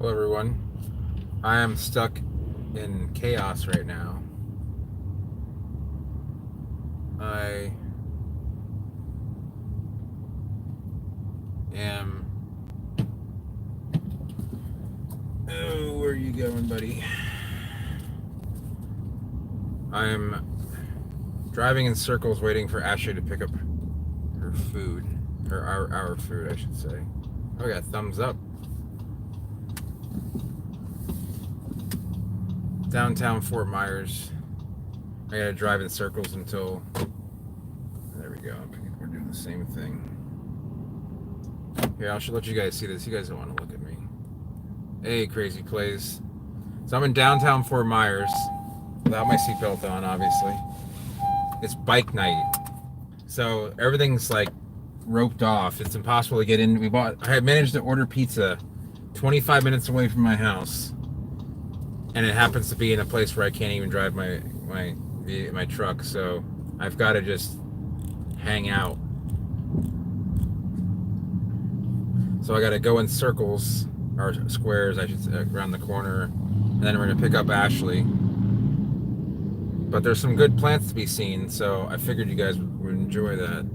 Hello, everyone. I am stuck in chaos right now. I am. Oh, where are you going, buddy? I am driving in circles waiting for Ashley to pick up her food. Our food, I should say. Oh, we got thumbs up. Downtown Fort Myers. I gotta drive in circles until. There we go. We're doing the same thing. Here, I should let you guys see this. You guys don't want to look at me. Hey, crazy plays. So I'm in downtown Fort Myers without my seatbelt on, obviously. It's bike night. So everything's like roped off. It's impossible to get in. I had managed to order pizza 25 minutes away from my house. And it happens to be in a place where I can't even drive my truck, so I've got to just hang out. So I got to go in circles, or squares, I should say, around the corner, and then we're going to pick up Ashley. But there's some good plants to be seen, so I figured you guys would enjoy that.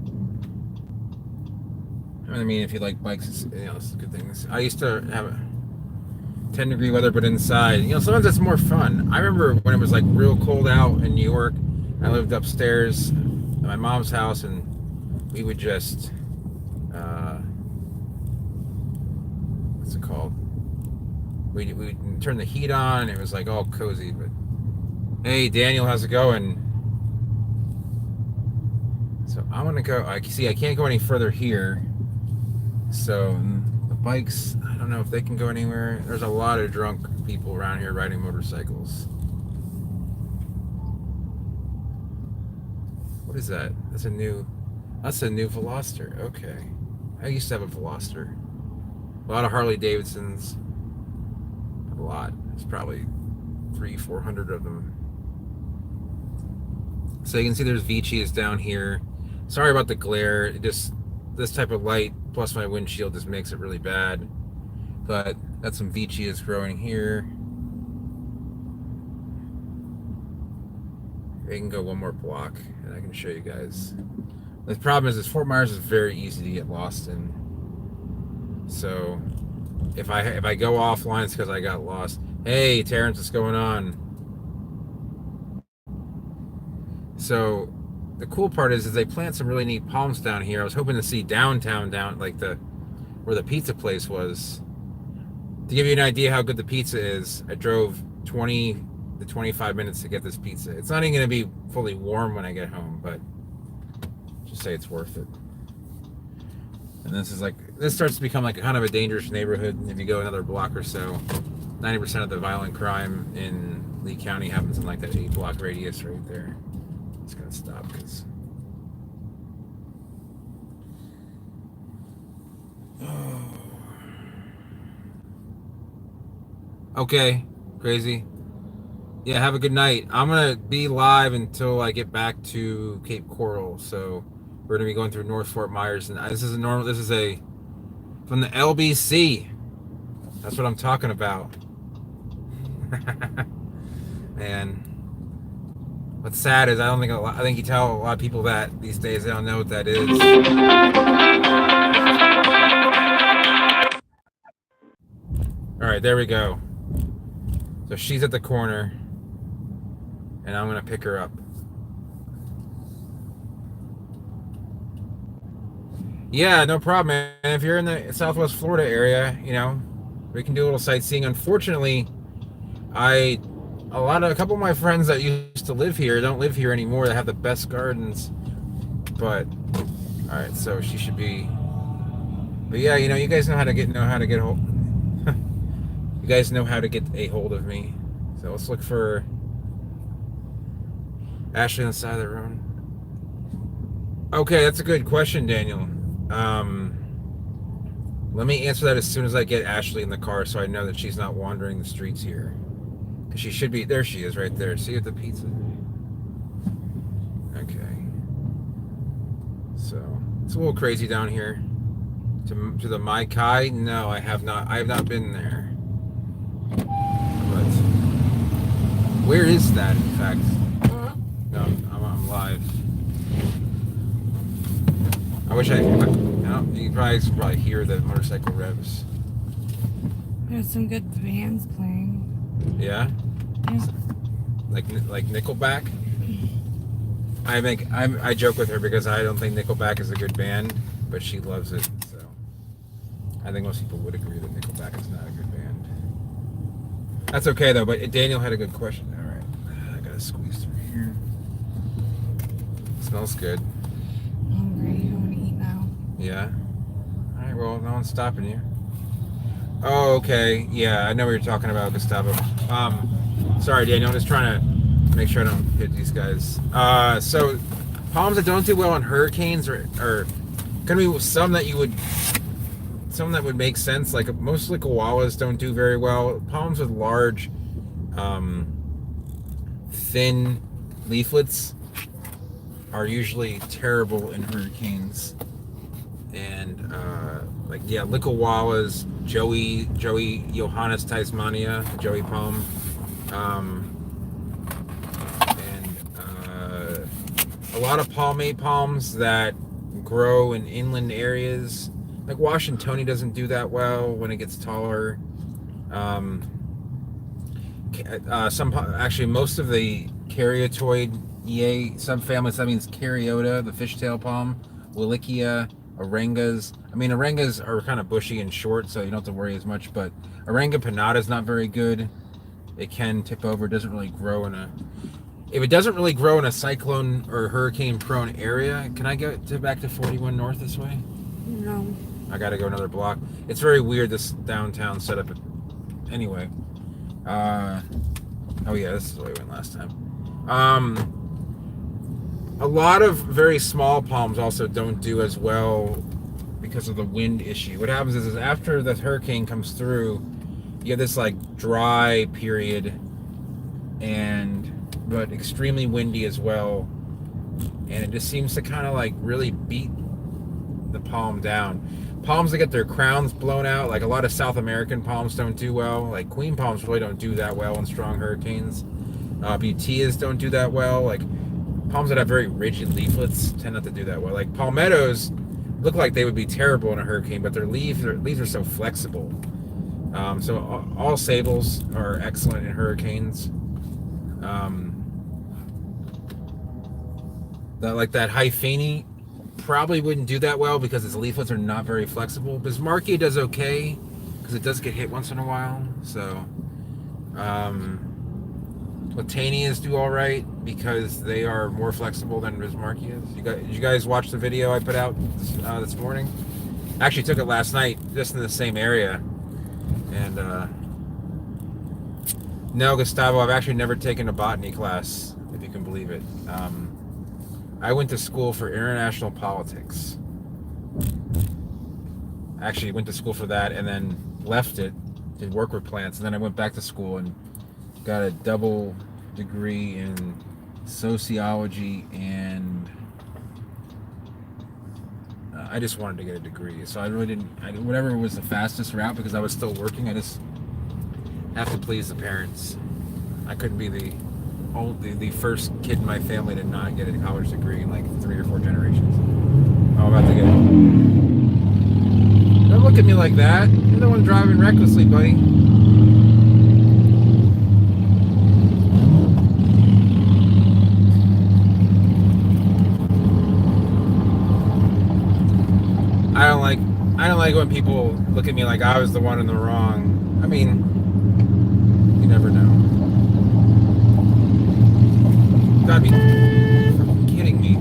I mean, if you like bikes, it's a good thing. I used to have 10-degree weather, but inside, sometimes it's more fun. I remember when it was like real cold out in New York. I lived upstairs at my mom's house, and we would just what's it called? We'd turn the heat on. It was like all cozy. But hey, Daniel, how's it going? So I'm gonna go. I can't go any further here. So the bikes, I don't know if they can go anywhere. There's a lot of drunk people around here riding motorcycles. What is that? That's a new Veloster. Okay. I used to have a Veloster. A lot of Harley Davidsons. A lot. It's probably 300-400 of them. So you can see there's Vici down here. Sorry about the glare. This type of light plus my windshield just makes it really bad. But that's some Vici growing here. I can go one more block and I can show you guys. The problem is Fort Myers is very easy to get lost in. So if I go offline, it's because I got lost. Hey, Terrence, what's going on? So the cool part is they plant some really neat palms down here. I was hoping to see downtown, like where the pizza place was. To give you an idea how good the pizza is, I drove 20 to 25 minutes to get this pizza. It's not even going to be fully warm when I get home, but just say it's worth it. And this starts to become like kind of a dangerous neighborhood. If you go another block or so, 90% of the violent crime in Lee County happens in like that 8-block radius right there. It's gonna stop because. Oh. Okay, crazy. Yeah, have a good night. I'm gonna be live until I get back to Cape Coral. So we're gonna be going through North Fort Myers, and this is from the LBC. That's what I'm talking about. Man, what's sad is I think you tell a lot of people that these days they don't know what that is. All right, there we go. So she's at the corner, and I'm gonna pick her up. Yeah, no problem, man. If you're in the Southwest Florida area, we can do a little sightseeing. Unfortunately, a couple of my friends that used to live here don't live here anymore. They have the best gardens. But all right, so she should be. But yeah, you guys know how to get hold. You guys know how to get a hold of me. So let's look for Ashley on the side of the road. Okay, that's a good question, Daniel. Let me answer that as soon as I get Ashley in the car, so I know that she's not wandering the streets here. Because she should be. There she is, right there. See you at the pizza. Okay. So it's a little crazy down here. To the Mai Kai? No, I have not. I have not been there. Where is that, in fact? Uh-huh. No, I'm live. I wish you can probably hear the motorcycle revs. There's some good bands playing. Yeah? Yeah. Like Nickelback? I joke with her because I don't think Nickelback is a good band, but she loves it, so I think most people would agree that Nickelback is not a good band. That's okay though, but Daniel had a good question. Alright. I gotta squeeze through here. Smells good. I'm hungry. I want to eat now. Yeah? Alright, well, no one's stopping you. Oh, okay. Yeah, I know what you're talking about, Gustavo. Sorry, Daniel. I'm just trying to make sure I don't hit these guys. So palms that don't do well in hurricanes are gonna be some that would make sense. Like mostly koalas don't do very well. Palms with large, thin leaflets are usually terrible in hurricanes. And Licowalas, Joey Johannes Tasmania, Joey palm, and a lot of palmate palms that grow in inland areas. Like Washingtoni doesn't do that well when it gets taller. Most of the Caryatoideae subfamilies, that means Caryota, the fishtail palm, Willikia, Arengas. I mean, Arengas are kind of bushy and short, so you don't have to worry as much, but Arenga pinnata is not very good. It can tip over. It doesn't really grow if it doesn't really grow in a cyclone or hurricane prone area. Can I get back to 41 North this way? No. I gotta go another block. It's very weird, this downtown setup. Anyway. Oh yeah, this is the way we went last time. A lot of very small palms also don't do as well because of the wind issue. What happens is after the hurricane comes through, you have this like dry period but extremely windy as well. And it just seems to kind of like really beat the palm down. Palms that get their crowns blown out, like a lot of South American palms don't do well. Like queen palms really don't do that well in strong hurricanes. Butias don't do that well. Like palms that have very rigid leaflets tend not to do that well. Like palmettos look like they would be terrible in a hurricane, but their leaves are so flexible. So all sables are excellent in hurricanes. That Hyphene probably wouldn't do that well because its leaflets are not very flexible. Bismarckia does okay because it does get hit once in a while. So Platanias do all right because they are more flexible than Bismarckias. Did you guys watch the video I put out this morning? I actually took it last night, just in the same area. And no, Gustavo, I've actually never taken a botany class, if you can believe it. I went to school for international politics. Actually went to school for that and then left it, did work with plants, and then I went back to school and got a double degree in sociology, and I just wanted to get a degree. So I really didn't, whatever was the fastest route, because I was still working, I just have to please the parents. I couldn't be the first kid in my family to not get a college degree in like 3 or 4 generations. I'm about to get it. Don't look at me like that. You're the one driving recklessly, buddy. I don't like when people look at me like I was the one in the wrong. I mean, you never know. Gotta be fucking kidding me.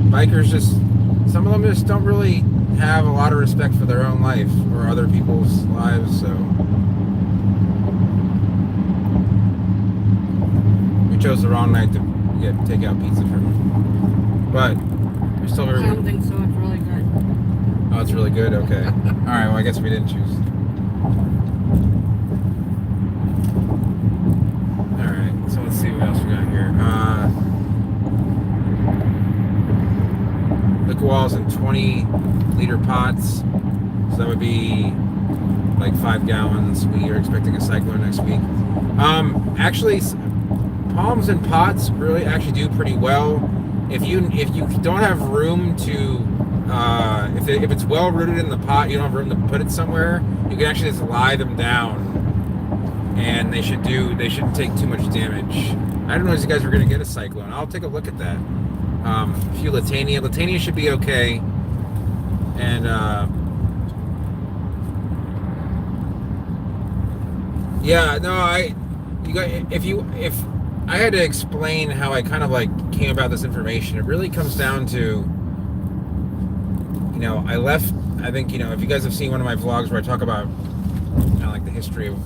Bikers some of them just don't really have a lot of respect for their own life or other people's lives, so we chose the wrong night to take out pizza from. But we're still very. I don't think so. It's really good. Oh, it's really good? Okay. Alright, well I guess we didn't choose. Alright, so let's see what else we got here. Liquid walls in 20-liter pots. So that would be like 5 gallons. We are expecting a cyclone next week. Actually, palms and pots really actually do pretty well. If you don't have room to if it's well rooted in the pot, you don't have room to put it somewhere, you can actually just lie them down, and they shouldn't take too much damage. I don't know if you guys were going to get a cyclone. I'll take a look at that. A few Latania should be okay, and yeah, no, if I had to explain how I kind of like came about this information, it really comes down to, I left, I think, if you guys have seen one of my vlogs where I talk about kind of like the history of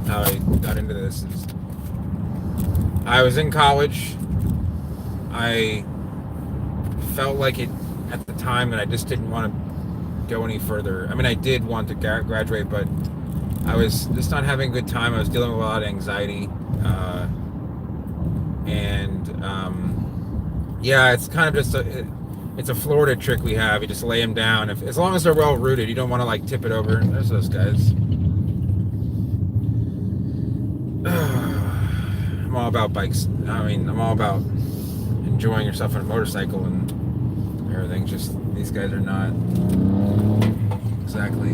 how I got into this, I was in college. I felt like it at the time that I just didn't want to go any further. I mean, I did want to graduate, but I was just not having a good time. I was dealing with a lot of anxiety. Yeah, it's kind of just it's a Florida trick we have. You just lay them down. As long as they're well rooted, you don't want to like tip it over. There's those guys. I'm all about bikes. I mean, I'm all about enjoying yourself on a motorcycle and everything. Just these guys are not exactly.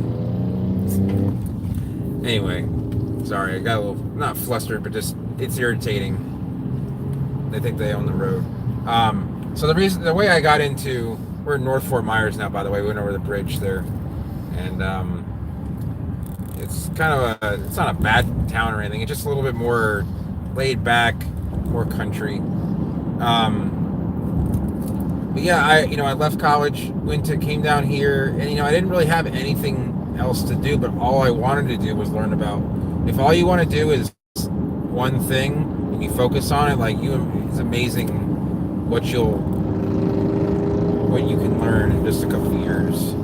Anyway, sorry, I got a little, not flustered, but just it's irritating. They think they own the road. So the way I got into, we're in North Fort Myers now, by the way. We went over the bridge there, and it's kind of it's not a bad town or anything. It's just a little bit more laid back, more country. But yeah, I left college, came down here, and I didn't really have anything else to do, but all I wanted to do was learn about. If all you want to do is one thing and you focus on it, like it's amazing what you can learn in just a couple of years.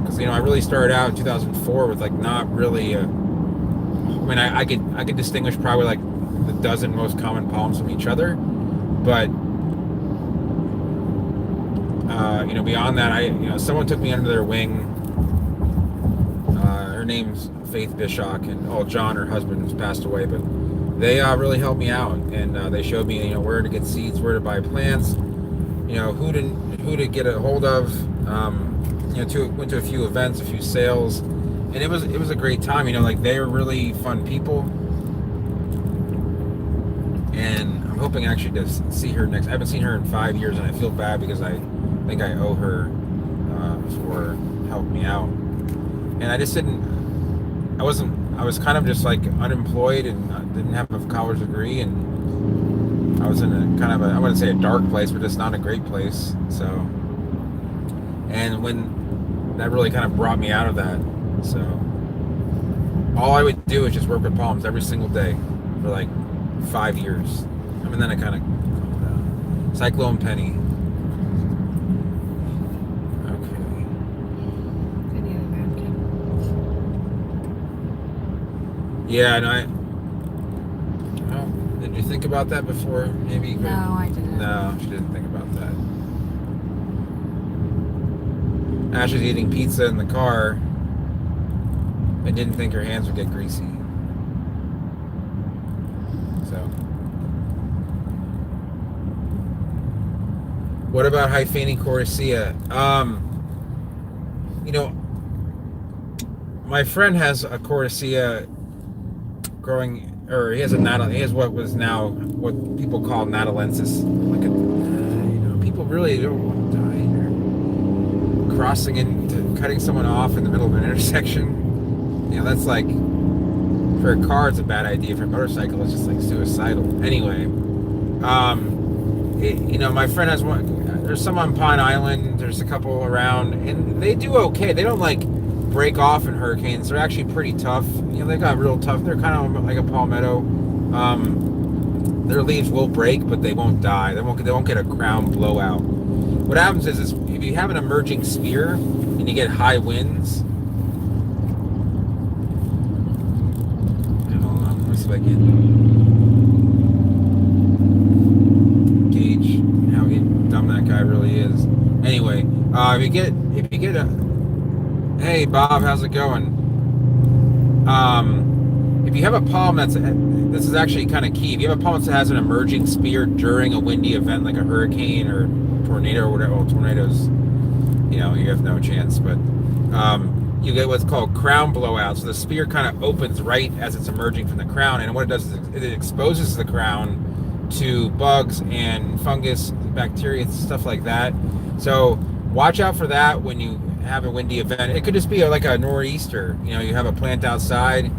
Because I really started out in 2004 with like not really I could distinguish probably like the dozen most common palms from each other, but beyond that, someone took me under their wing. Her name's Faith Bishock, and John, her husband, has passed away, but they really helped me out, and they showed me where to get seeds, where to buy plants, who to get a hold of. Went to a few events, a few sales, and it was a great time. Like they were really fun people, and I'm hoping actually to see her next. I haven't seen her in 5 years, and I feel bad because I think I owe her for helping me out. And I just didn't. I was kind of just like unemployed and didn't have a college degree, and I was in a kind of I wouldn't say a dark place, but just not a great place. So, and when that really kind of brought me out of that. So all I would do is just work with palms every single day for like 5 years. I mean, then I kind of calmed down. Cyclone Penny. Okay. I need a napkin. Yeah, and did you think about that before? Maybe. No, I didn't. No, she didn't think about that. Ash was eating pizza in the car and didn't think her hands would get greasy. So, what about Hyphani Corycea? My friend has a Corycea growing, or he has what people call natalensis. Like people really don't want to die here. Crossing cutting someone off in the middle of an intersection. That's like, for a car it's a bad idea. For a motorcycle it's just like suicidal. Anyway, my friend has one. There's some on Pine Island. There's a couple around, and they do okay. They don't like break off in hurricanes. They're actually pretty tough. They got real tough. They're kind of like a palmetto. Their leaves will break, but they won't die. They won't get a crown blowout. What happens is if you have an emerging sphere and you get high winds. Hold on, let me see if I can gauge how dumb that guy really is. Anyway, if you get a, hey Bob, how's it going? If you have a palm this is actually kind of key. If you have a palm that has an emerging spear during a windy event like a hurricane or tornado or whatever, well, tornadoes, you have no chance. But you get what's called crown blowout. So the spear kind of opens right as it's emerging from the crown, and what it does is it exposes the crown to bugs and fungus, bacteria, stuff like that. So watch out for that when you have a windy event. It could just be like a nor'easter. You have a plant outside.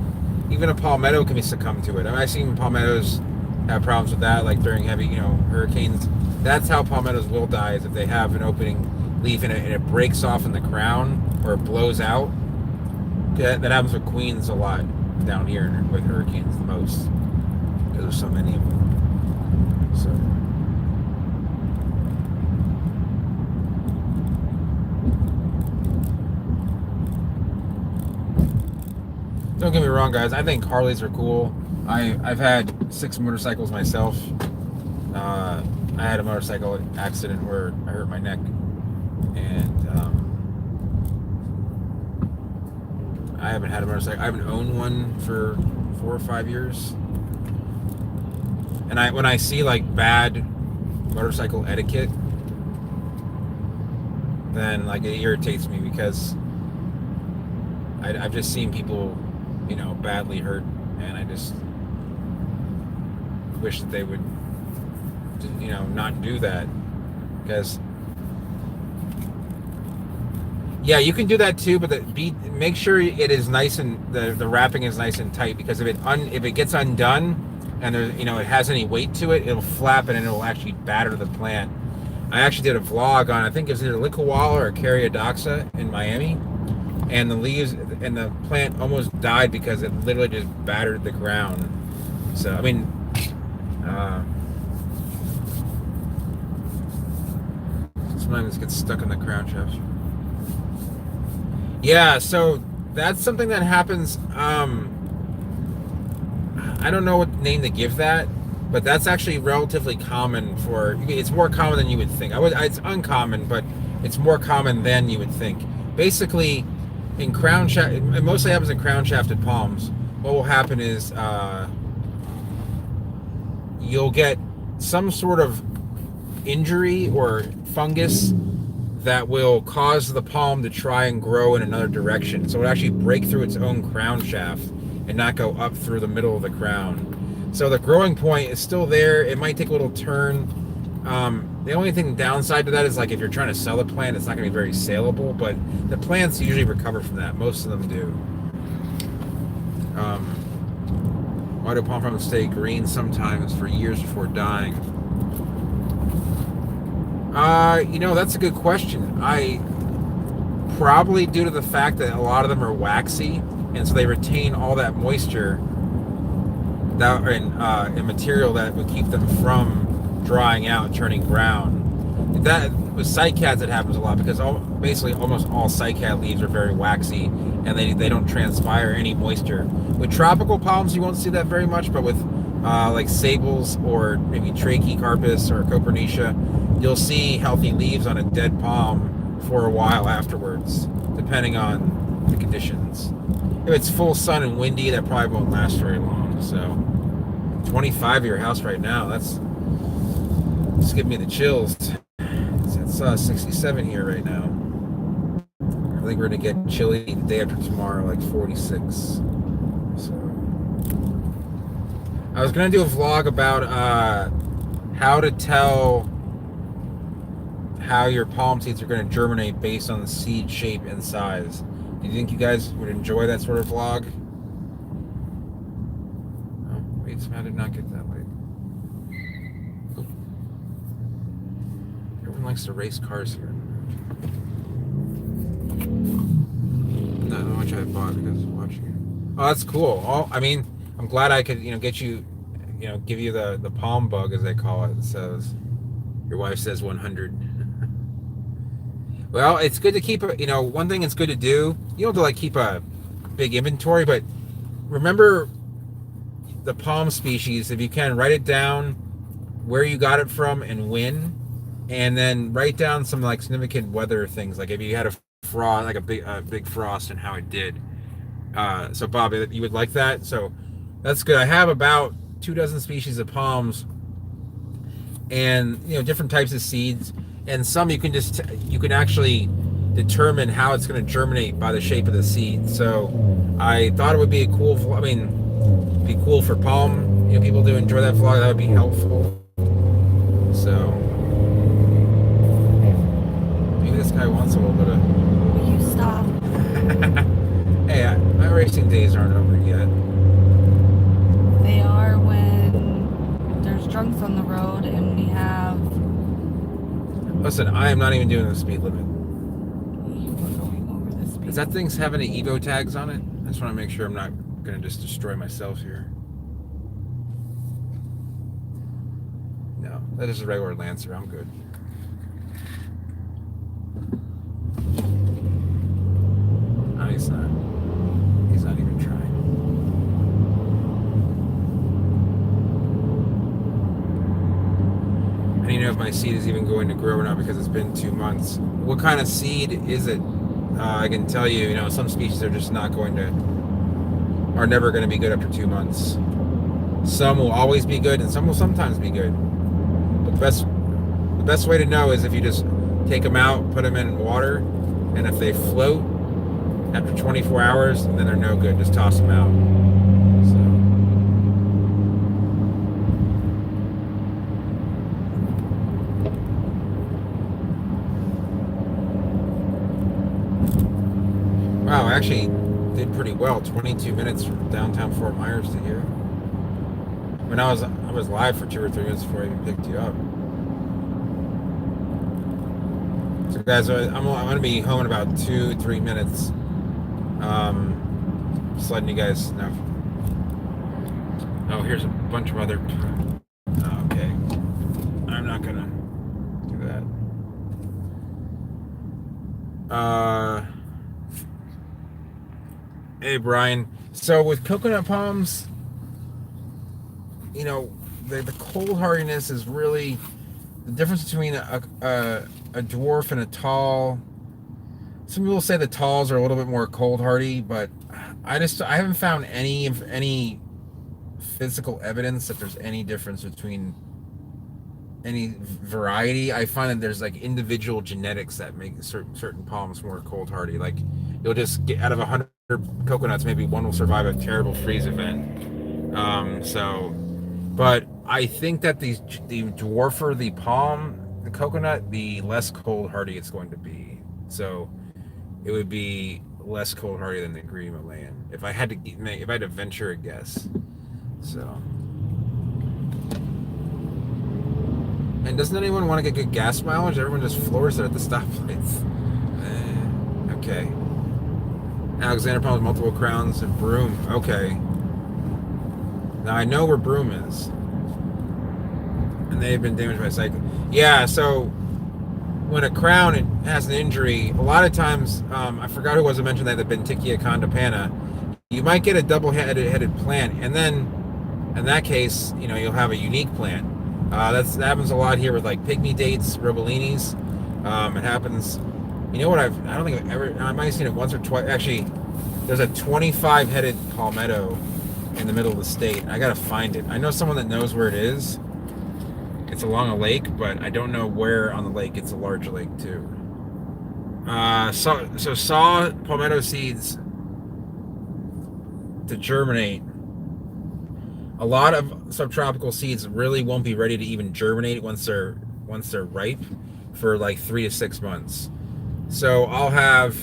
Even a palmetto can be succumb to it. I mean, I've seen palmettos have problems with that, like during heavy, hurricanes. That's how palmettos will die, is if they have an opening leaf and it breaks off in the crown or it blows out. That happens with queens a lot down here with hurricanes the most, because there's so many of them. So. Don't get me wrong, guys. I think Harleys are cool. I've had 6 motorcycles myself. I had a motorcycle accident where I hurt my neck, and I haven't had a motorcycle. I haven't owned one for 4 or 5 years. And when I see like bad motorcycle etiquette, then like it irritates me, because I've just seen people, badly hurt, and I just wish that they would, not do that. Because yeah, you can do that too, but make sure it is nice and the wrapping is nice and tight, because if it gets undone and there, it has any weight to it, it'll flap and it'll actually batter the plant. I actually did a vlog on, I think it was either Liquawalla or Caryodoxa in Miami, and the leaves and the plant almost died because it literally just battered the ground. So I mean, sometimes it gets stuck in the crown shaft. Yeah, so that's something that happens. I don't know what name to give that, but that's actually relatively common it's more common than you would think. It's uncommon, but it's more common than you would think. Basically, in crown shaft, it mostly happens in crown shafted palms. What will happen is you'll get some sort of injury or fungus that will cause the palm to try and grow in another direction. So it actually break through its own crown shaft and not go up through the middle of the crown. So the growing point is still there. It might take a little turn. The only thing downside to that is, like, if you're trying to sell a plant, it's not going to be very saleable, but the plants usually recover from that. Most of them do. Why do palm fronds stay green sometimes for years before dying? That's a good question. Probably due to the fact that a lot of them are waxy, and so they retain all that moisture and material that would keep them from drying out and turning brown. That with cycads, it happens a lot, because basically almost all cycad leaves are very waxy, and they don't transpire any moisture. With tropical palms, you won't see that very much, but with like sables or maybe Trachycarpus or Copernicia, you'll see healthy leaves on a dead palm for a while afterwards, depending on the conditions. If it's full sun and windy, that probably won't last very long. So 25 at your house right now, that's giving me the chills. It's 67 here right now. I think we're gonna get chilly the day after tomorrow, like 46. So I was gonna do a vlog about how to tell how your palm seeds are going to germinate based on the seed shape and size. Do you think you guys would enjoy that sort of vlog? Oh, wait, somehow did not get that way. Oh. Everyone likes to race cars here. Not how much I bought because of watching it. Oh, that's cool. I'm glad I could, get you, give you the palm bug, as they call it. It says, your wife says 100. Well, it's good to keep one thing it's good to do, you don't have to keep a big inventory, but remember the palm species. If you can, write it down, where you got it from and when, and then write down some significant weather things, like if you had a frost, like a big frost, and how it did. So Bob, you would like that? So that's good. I have about 2 dozen species of palms, and different types of seeds, and some you can actually determine how it's going to germinate by the shape of the seed. So I thought it would be be cool for palm people to enjoy that vlog. That would be helpful. So maybe this guy wants a little bit of. Will you stop? Hey, my racing days aren't over yet. They are when there's drunks on the road and we have. Listen, I am not even doing the speed limit. You were going over the speed. Does that thing have any Evo tags on it? I just want to make sure I'm not going to just destroy myself here. No, that is a regular Lancer. I'm good. No, he's not. He's not even trying. I don't even know if my seed is even going to grow or not because it's been 2 months. What kind of seed is it? I can tell you, some species are just are never going to be good after 2 months. Some will always be good, and some will sometimes be good. But the best way to know is if you just take them out, put them in water, and if they float after 24 hours, then they're no good. Just toss them out. Wow, I actually did pretty well. 22 minutes from downtown Fort Myers to here. When I was live for 2 or 3 minutes before I even picked you up. So guys, I'm going to be home in about 2-3 minutes. Just letting you guys know. Oh, here's a bunch of other. Okay, I'm not gonna do that. Hey Brian. So with coconut palms, the cold hardiness is really the difference between a dwarf and a tall. Some people say the talls are a little bit more cold hardy, but I haven't found any physical evidence that there's any difference between any variety. I find that there's like individual genetics that make certain palms more cold hardy. Like you'll just get out of 100 coconuts, maybe one will survive a terrible freeze event. But I think that the dwarfer the palm, the coconut, the less cold hardy it's going to be. So it would be less cold hardy than the green Himalayan if I had to venture a guess. So, and doesn't anyone want to get good gas mileage? Everyone just floors it at the stoplights. Okay. Alexander Palm with multiple crowns and Broome. Okay. Now I know where Broome is, and they've been damaged by cycling. Yeah. So when a crown has an injury, a lot of times, I forgot who was to mention that the Benticchia condopana, you might get a double-headed plant, and then in that case, you'll have a unique plant. That happens a lot here with like pygmy dates, robilinis. It happens. You know what? I don't think I've ever. I might have seen it once or twice. Actually, there's a 25-headed palmetto in the middle of the state. I gotta find it. I know someone that knows where it is. It's along a lake, but I don't know where on the lake. It's a large lake too. So saw palmetto seeds to germinate. A lot of subtropical seeds really won't be ready to even germinate once they're ripe for like 3 to 6 months. So I'll have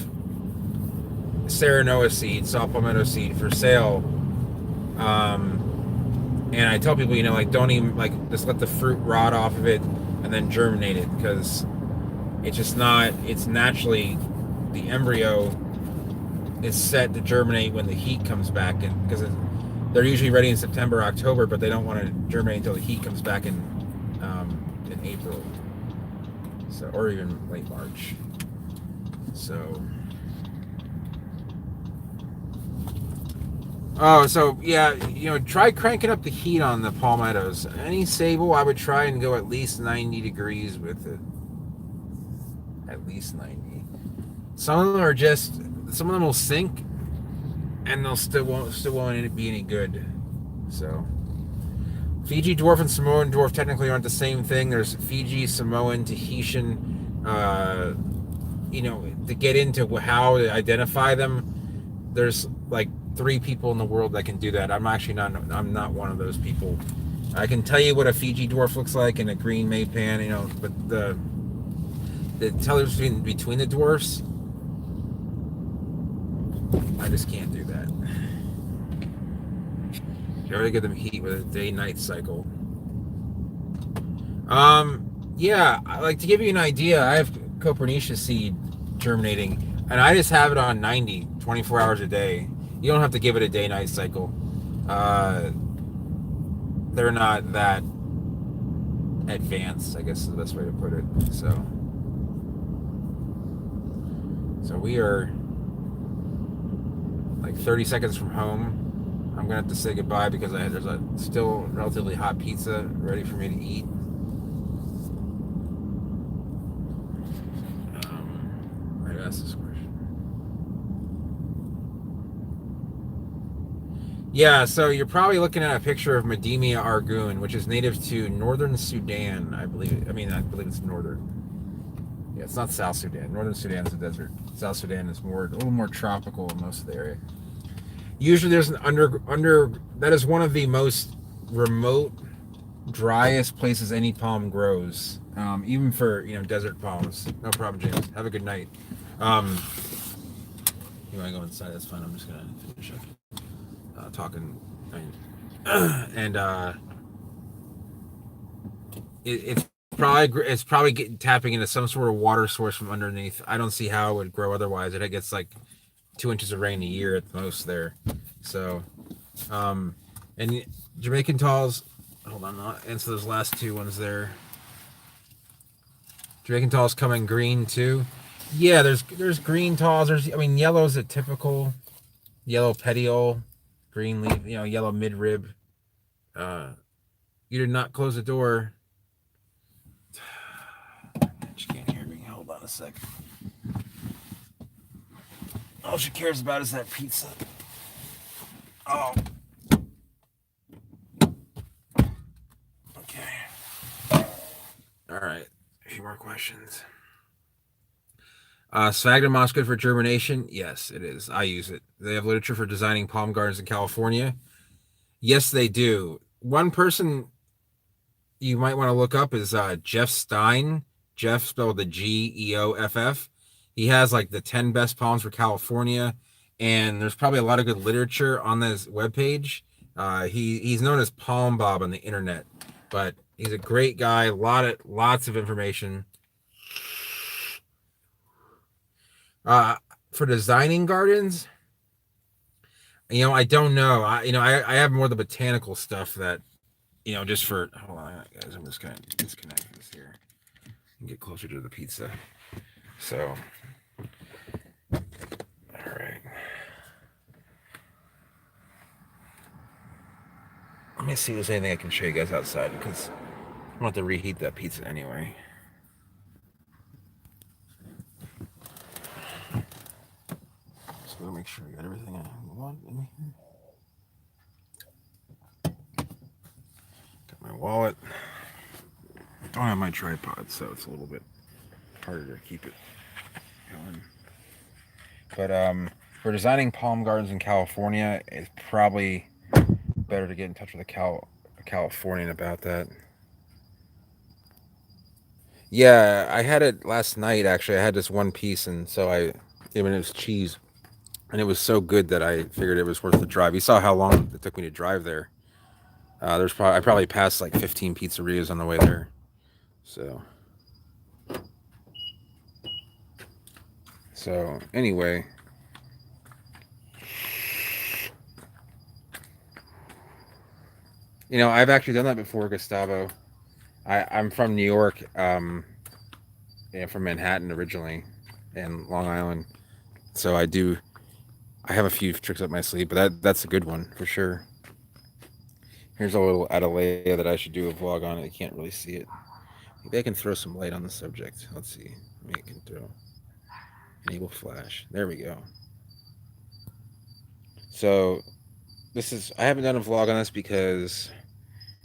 Serenoa seed, saw palmetto seed for sale. And I tell people, don't even just let the fruit rot off of it and then germinate it, because it's just not. It's naturally the embryo is set to germinate when the heat comes back, and because they're usually ready in September, October, but they don't want to germinate until the heat comes back in April, so or even late March. So. Oh, so yeah, try cranking up the heat on the palmettos. Any sable, I would try and go at least 90 degrees with it. At least 90. Some of them will sink, and they'll still won't be any good. So Fiji dwarf and Samoan dwarf technically aren't the same thing. There's Fiji, Samoan, Tahitian. To get into how to identify them, there's like 3 people in the world that can do that. I'm not one of those people. I can tell you what a Fiji dwarf looks like in a green Maypan, but the tellers between the dwarfs, I just can't do that. You already give them heat with a day-night cycle. Yeah, like to give you an idea, I have Copernicus seed germinating, and I just have it on 90, 24 hours a day. You don't have to give it a day-night cycle. They're not that advanced, I guess is the best way to put it. So we are like 30 seconds from home. I'm gonna have to say goodbye because there's a still relatively hot pizza ready for me to eat. I'd ask this question. Yeah, so you're probably looking at a picture of Medemia argoon, which is native to northern Sudan, I believe. I believe it's northern. Yeah, it's not South Sudan. Northern Sudan is a desert. South Sudan is a little more tropical in most of the area. Usually there's an that is one of the most remote, driest places any palm grows. Even for desert palms. No problem, James. Have a good night. You want to go inside? That's fine. I'm just gonna finish up talking, and it's probably tapping into some sort of water source from underneath. I don't see how it would grow otherwise. It gets like 2 inches of rain a year at the most there. So, and Jamaican talls. Hold on, I'll answer those last 2 ones there. Jamaican talls come in green too. Yeah, there's green talls. Yellow's a typical yellow petiole, green leaf, yellow midrib. You did not close the door. She can't hear me. Hold on a sec. All she cares about is that pizza. Oh. Okay. All right. A few more questions. Sphagnum moss good for germination? Yes, it is. I use it. They have literature for designing palm gardens in California. Yes, they do. One person you might want to look up is Jeff Stein. Jeff spelled the Geoff. He has like the 10 best palms for California, and there's probably a lot of good literature on this webpage. He's known as Palm Bob on the internet, but he's a great guy. Lots of information. For designing gardens, I don't know. I have more of the botanical stuff that, just for. Hold on, guys. I'm just gonna disconnect this here and get closer to the pizza. So, all right. Let me see if there's anything I can show you guys outside because I want to reheat that pizza anyway. Just gotta make sure I got everything I want in here. Got my wallet. I don't have my tripod, so it's a little bit harder to keep it going. But for designing palm gardens in California, it's probably better to get in touch with a Californian about that. Yeah, I had it last night. Actually, I had this one piece, and so it was cheese, and it was so good that I figured it was worth the drive. You saw how long it took me to drive there. I probably passed like 15 pizzerias on the way there. So anyway, I've actually done that before, Gustavo. I'm from New York, from Manhattan originally, and Long Island. So I have a few tricks up my sleeve, but that's a good one for sure. Here's a little Atalaya that I should do a vlog on. I can't really see it. Maybe I can throw some light on the subject. Let's see. Maybe I can throw enable flash. There we go. So I haven't done a vlog on this because,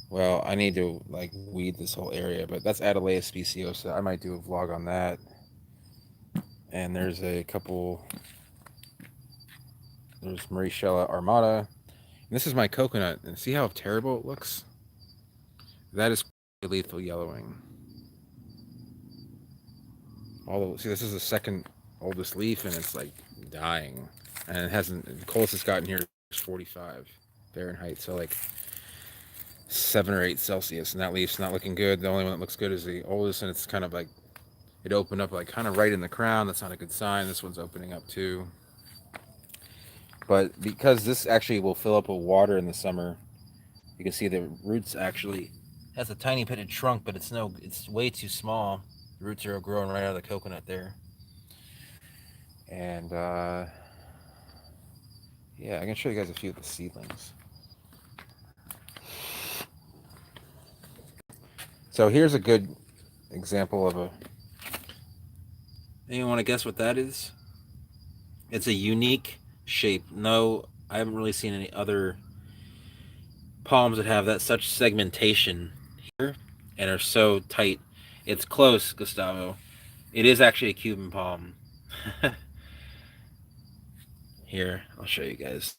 well, I need to like weed this whole area, but that's Atalaya speciosa. I might do a vlog on that. And there's a couple, there's Mauritiella armata. And this is my coconut, and see how terrible it looks? That is lethal yellowing. See, this is the second oldest leaf, and it's like dying. And it hasn't, the coldest it's gotten here is 45 Fahrenheit, so like 7 or 8 Celsius, and that leaf's not looking good. The only one that looks good is the oldest, and it's kind of like, it opened up like kind of right in the crown. That's not a good sign. This one's opening up too. But because this actually will fill up with water in the summer, you can see the roots actually has a tiny pitted trunk, but it's way too small. The roots are growing right out of the coconut there. And yeah, I can show you guys a few of the seedlings. So here's a good example of a, anyone want to guess what that is? It's a unique shape. No, I haven't really seen any other palms that have that such segmentation here and are so tight. It's close, Gustavo. It is actually a Cuban palm. Here, I'll show you guys.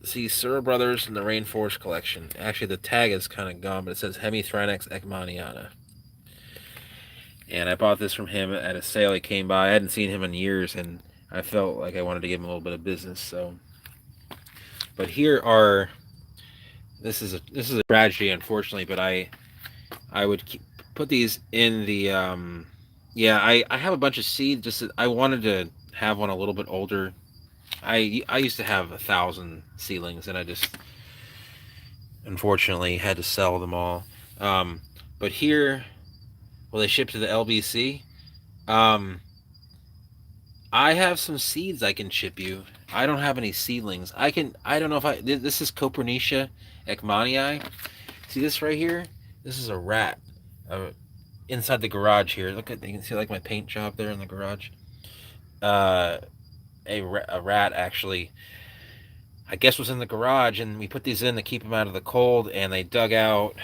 See, Searle Brothers and the Rainforest Collection. Actually, the tag is kind of gone, but it says Hemithrynax ekmaniana. And I bought this from him at a sale he came by. I hadn't seen him in years, and I felt like I wanted to give him a little bit of business. So, but here are, this is a tragedy, unfortunately. But I would put these in the yeah. I have a bunch of seeds. Just I wanted to have one a little bit older. I used to have 1,000 seedlings, and I just unfortunately had to sell them all. But here, well, they ship to the LBC. I have some seeds I can ship you. I don't have any seedlings. I don't know if this is Copernicia ekmanii. See this right here? This is a rat. Inside the garage here. Look at, you can see like my paint job there in the garage. A rat actually, I guess, was in the garage, and we put these in to keep them out of the cold, and they dug out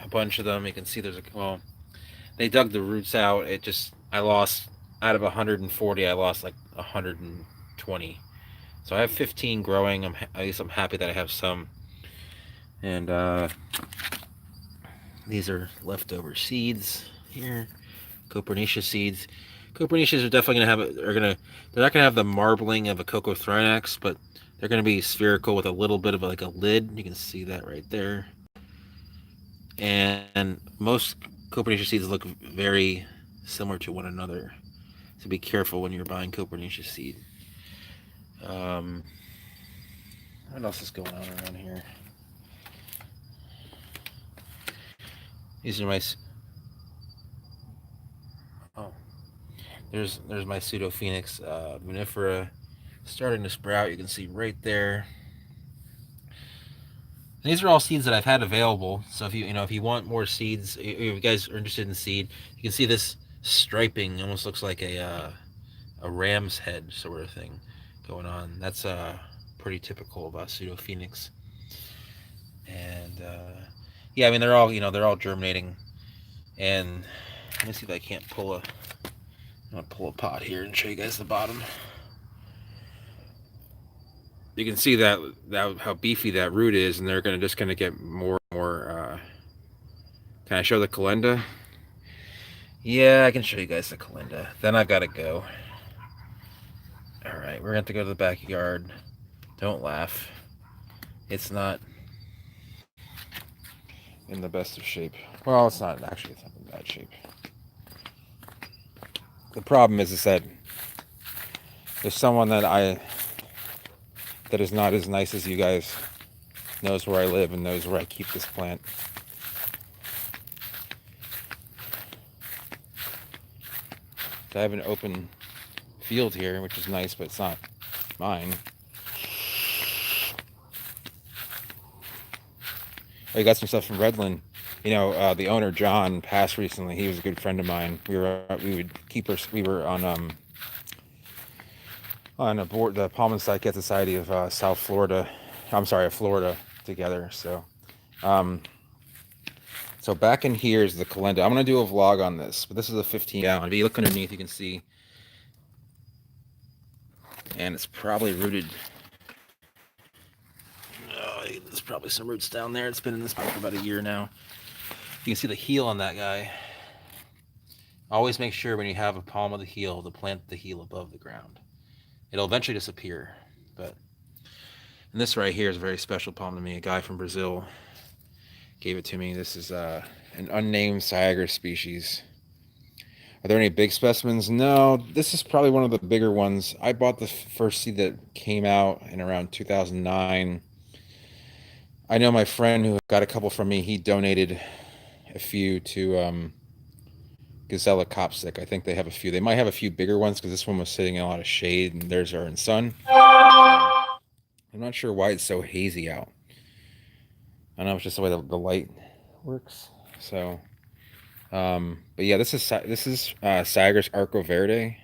a bunch of them. You can see they dug the roots out. I lost, out of 140, I lost like 120. So I have 15 growing. At least I'm happy that I have some. And these are leftover seeds here, Copernicia seeds. Copernicias are definitely gonna they're not gonna have the marbling of a Cocothrynax, but they're gonna be spherical with a little bit of like a lid. You can see that right there. And most Copernicia seeds look very similar to one another, so be careful when you're buying Copernicia seed. What else is going on around here? These are my there's my Pseudophoenix vinifera starting to sprout. You can see right there. And these are all seeds that I've had available. So if you want more seeds, if you guys are interested in seed, you can see this striping almost looks like a ram's head sort of thing going on. That's pretty typical about Pseudophoenix. And yeah, I mean they're all germinating. And let me see if I can't pull a pot here and show you guys the bottom. You can see that how beefy that root is, and they're just gonna get more and more. Can I show the Calenda? Yeah, I can show you guys the Calenda. Then I've got to go. All right, we're gonna have to go to the backyard. Don't laugh. It's not in the best of shape. Well, it's not actually. It's not in bad shape. The problem is that there's someone that is not as nice as you guys knows where I live and knows where I keep this plant. So I have an open field here, which is nice, but it's not mine. I got some stuff from Redland. The owner John passed recently. He was a good friend of mine. We were on on the Palm and Psychiatric Society of South Florida. I'm sorry, of Florida together. So back in here is the Calenda. I'm gonna do a vlog on this, but this is a 15 gallon. If you look underneath, you can see, and it's probably rooted. Oh, there's probably some roots down there. It's been in this boat for about a year now. You can see the heel on that guy. Always make sure when you have a palm of the heel to plant the heel above the ground. It'll eventually disappear, but and this right here is a very special palm to me. A guy from Brazil gave it to me. This is an unnamed Syagra species. Are there any big specimens? No, this is probably one of the bigger ones. I bought the first seed that came out in around 2009. I know my friend who got a couple from me, he donated a few to Gazella Copstick. I think they have a few. They might have a few bigger ones because this one was sitting in a lot of shade and theirs are in sun. I'm not sure why it's so hazy out. I don't know if it's just the way the light works. So, but yeah, this is Syagra's Arco Verde.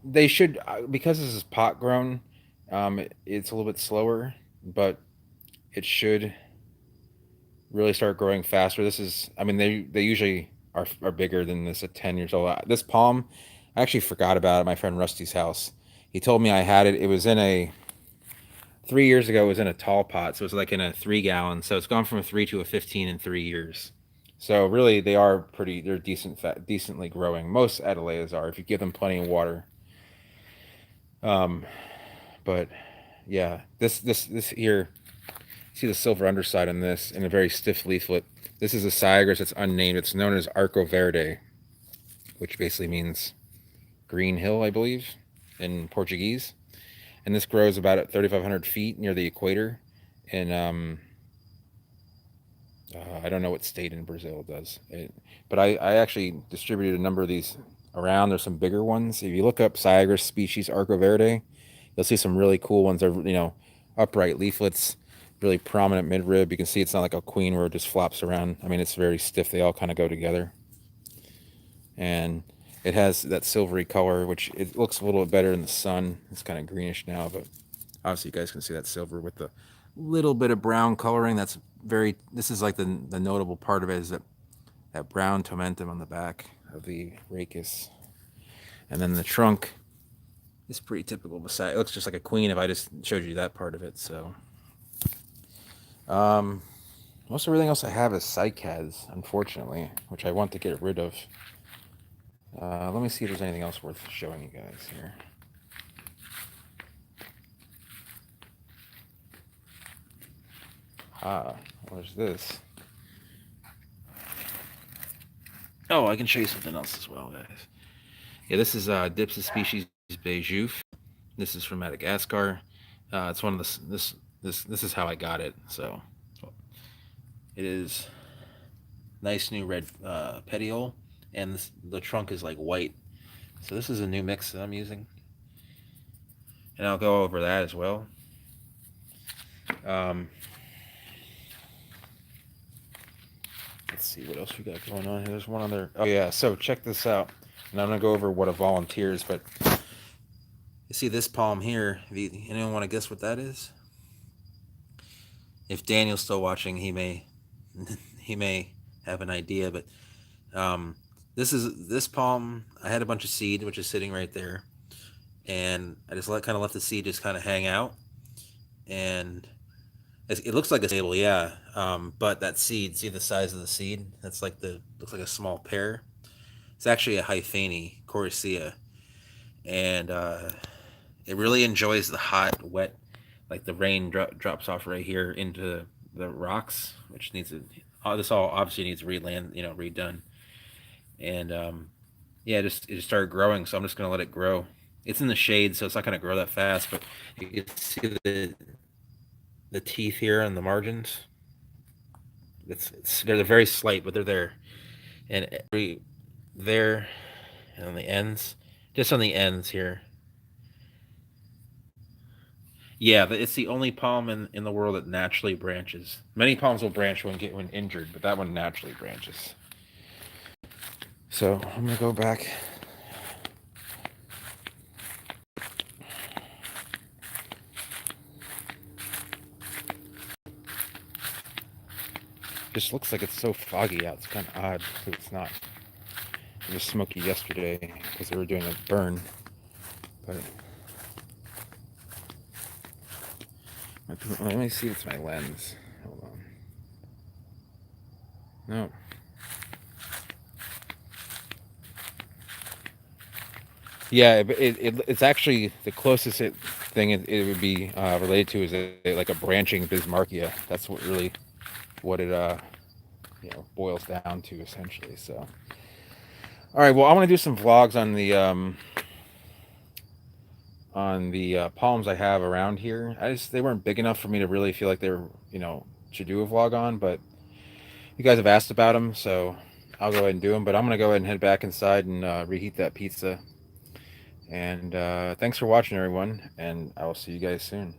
They should because this is pot grown. It's a little bit slower, but it should really start growing faster. This is, I mean, they usually are bigger than this at 10 years old. This palm, I actually forgot about it at my friend Rusty's house. He told me I had it. It was in a 3 years ago. It was in a tall pot, so it was like in a 3 gallon. So it's gone from a 3 to a 15 in 3 years. So really, they're decently growing. Most Adelatas are if you give them plenty of water. But yeah, this here, see the silver underside on this and a very stiff leaflet. This is a Syagra that's unnamed. It's known as Arco Verde, which basically means green hill, I believe, in Portuguese. And this grows about at 3,500 feet near the equator. And I don't know what state in Brazil it does. But I actually distributed a number of these around. There's some bigger ones. If you look up Syagra species Arco Verde, you'll see some really cool ones. They're, upright leaflets, really prominent midrib. You can see it's not like a queen where it just flops around. I mean, it's very stiff. They all kind of go together. And it has that silvery color, which it looks a little bit better in the sun. It's kind of greenish now, but obviously you guys can see that silver with the little bit of brown coloring. This is like the notable part of it is that brown tomentum on the back of the rachis. And then the trunk is pretty typical. Beside, it looks just like a queen if I just showed you that part of it. So, most everything else I have is cycads, unfortunately, which I want to get rid of. Let me see if there's anything else worth showing you guys here. Where's this? Oh, I can show you something else as well, guys. Yeah, this is Dipsa species Bejouf. This is from Madagascar. It's one of this is how I got it. So it is nice new red petiole, and the trunk is like white. So this is a new mix that I'm using, and I'll go over that as well. Let's see what else we got going on here. There's one other. Oh yeah, so check this out. And I'm gonna go over what a volunteer is, but you see this palm here. Anyone want to guess what that is? If Daniel's still watching, he may have an idea. But this palm. I had a bunch of seed, which is sitting right there, and I just kind of let the seed just kind of hang out, and it looks like a stable, yeah. But that seed, see the size of the seed? That's like looks like a small pear. It's actually a Hyphani Corycia, and it really enjoys the hot, wet, like the rain drops off right here into the rocks, which needs this all obviously needs redone, and yeah, it just started growing, so I'm just gonna let it grow. It's in the shade, so it's not gonna grow that fast, but you can see the teeth here on the margins. They're very slight, but they're there, and there, and on the ends, just on the ends here. Yeah, but it's the only palm in the world that naturally branches. Many palms will branch when injured, but that one naturally branches. So I'm gonna go back. just looks like it's so foggy out. It's kind of odd because it's not. It was smoky yesterday because they were doing a burn. But let me see if it's my lens. Hold on. No. Yeah, it's actually the closest thing it would be related to is like a branching Bismarckia. That's what it boils down to essentially. So, all right. Well, I want to do some vlogs on the palms I have around here. They weren't big enough for me to really feel like they were should do a vlog on, but you guys have asked about them, so I'll go ahead and do them. But I'm gonna go ahead and head back inside and reheat that pizza. And thanks for watching, everyone, and I will see you guys soon.